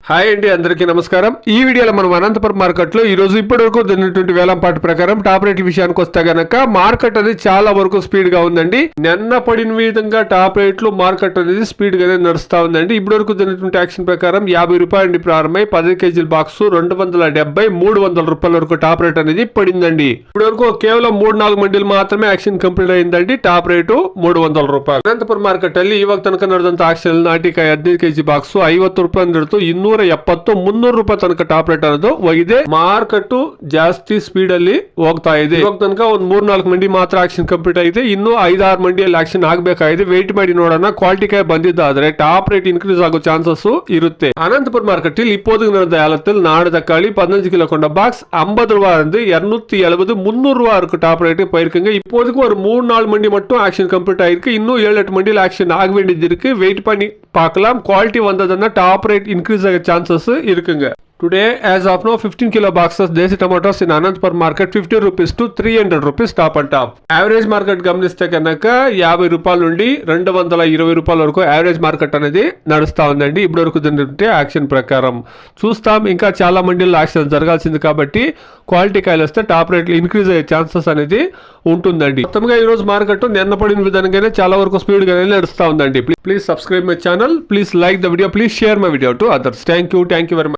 Hi అండి, అందరికీ నమస్కారం. ఈ వీడియోలో మనం అనంతపురం మార్కెట్లో ఈ రోజు ఇప్పటి వరకు జరిగినటువంటి వేలంపాటు ప్రకారం టాప్ రేట్ల విషయానికి వస్తే గనక మార్కెట్ అనేది చాలా వరకు స్పీడ్ గా ఉందండి. నిన్న పడిన విధంగా టాప్ రేట్లు మార్కెట్ అనేది స్పీడ్ గానే నడుస్తా ఉందండి. ఇప్పటి వరకు జరిగినటువంటి యాక్షన్ ప్రకారం 50 రూపాయల నుండి ప్రారంభమై 10 కేజీల బాక్స్ 270 300 రూపాయల వరకు టాప్ రేట్ అనేది పడిందండి. ఇప్పటి వరకు కేవలం 3-4 మండీలు మాత్రమే యాక్షన్ కంప్లీట్ అయిందండి. టాప్ రేటు 300 రూపాయలు. అనంతపురం మార్కెಟ್ ಅಲ್ಲಿ ಇವಾಗ ತನಕ ನಡೆದಂತ ಆಕ್ಷನ್ ನಾಟಿಕಾಯಿ 15 ಕೆಜಿ ಬಾಕ್ಸ್ 50 ರೂಪಾಯಿ ನಡೆದು 270-300 ರೂಪಾಯಿ ತನಕ ಟಾಪ್ ರೇಟ್ ಅನ್ನೋದು ಹೋಗಿದೆ. ಮಾರ್ಕೆಟ್ ಜಾಸ್ತಿ ಸ್ಪೀಡ್ ಅಲ್ಲಿ ಹೋಗ್ತಾ ಇದೆ. ಇವಾಗ ತನಕ ಒಂದು 3-4 ಮಂಡಿ ಮಾತ್ರ ಆಕ್ಷನ್ ಕಂಪ್ಲೀಟ್ ಆಗಿದೆ. ಇನ್ನು 5-6 ಮಂಡಿಯಲ್ಲಿ ಆಕ್ಷನ್ ಆಗಬೇಕಾಗಿದೆ. ವೇಟ್ ಮಾಡಿ ನೋಡೋಣ. ಕ್ವಾಲಿಟಿ ಕಾಯಿ ಬಂದಿದ್ದಾದ್ರೆ ಟಾಪ್ ರೇಟ್ ಇನ್ಕ್ರೀಸ್ ಆಗೋ ಚಾನ್ಸಸ್ ಇರುತ್ತೆ. ಅನಂತಪುರ ಮಾರ್ಕೆಟ್ இப்போது நடந்த ஏலத்தில் நாடு தக்காளி 15 கிலோ கொண்ட பாக்ஸ் 50 ரூபாய் இருந்து 270-300 ரூபாய் இருக்கு டாப் ரேட் போயிருக்குங்க. இப்போதைக்கு ஒரு 3-4 மண்டி மட்டும் ஆக்ஷன் கம்ப்ளீட் ஆயிருக்கு. இன்னும் 7-8 மண்டியில் ஆக்ஷன் ஆக வேண்டியது இருக்கு. வெயிட் பண்ணி பார்க்கலாம். குவாலிட்டி வந்ததுன்னா டாப் ரேட் இன்க்ரீஸ் ஆக சான்சஸ் இருக்குங்க. Today, as of now, 15 kilo boxes Desi tomatoes in Anantapur market 50 rupees to 300 rupees top and top. Average market గమనిస్తే కనుక 50 రూపాయల నుండి 220 రూపాయల వరకు యావరేజ్ మార్కెట్ అనేది నడుస్తా ఉందండి. ఇప్పటి వరకు జరిగినటువంటి యాక్షన్ ప్రకారం చూస్తాం. ఇంకా చాలా మండీల్లో యాక్షన్ జరగాల్సింది కాబట్టి క్వాలిటీ కాయలు వస్తే టాప్ రేట్లు ఇంక్రీజ్ అయ్యే ఛాన్సెస్ అనేది ఉంటుందండి. మొత్తంగా ఈ రోజు మార్కెట్ నిన్న పడిన విధంగానే చాలా వరకు స్పీడ్ గానే నడుస్తా ఉందండి. Please subscribe my channel. Please like the video. Please share my video to others. Thank you very much.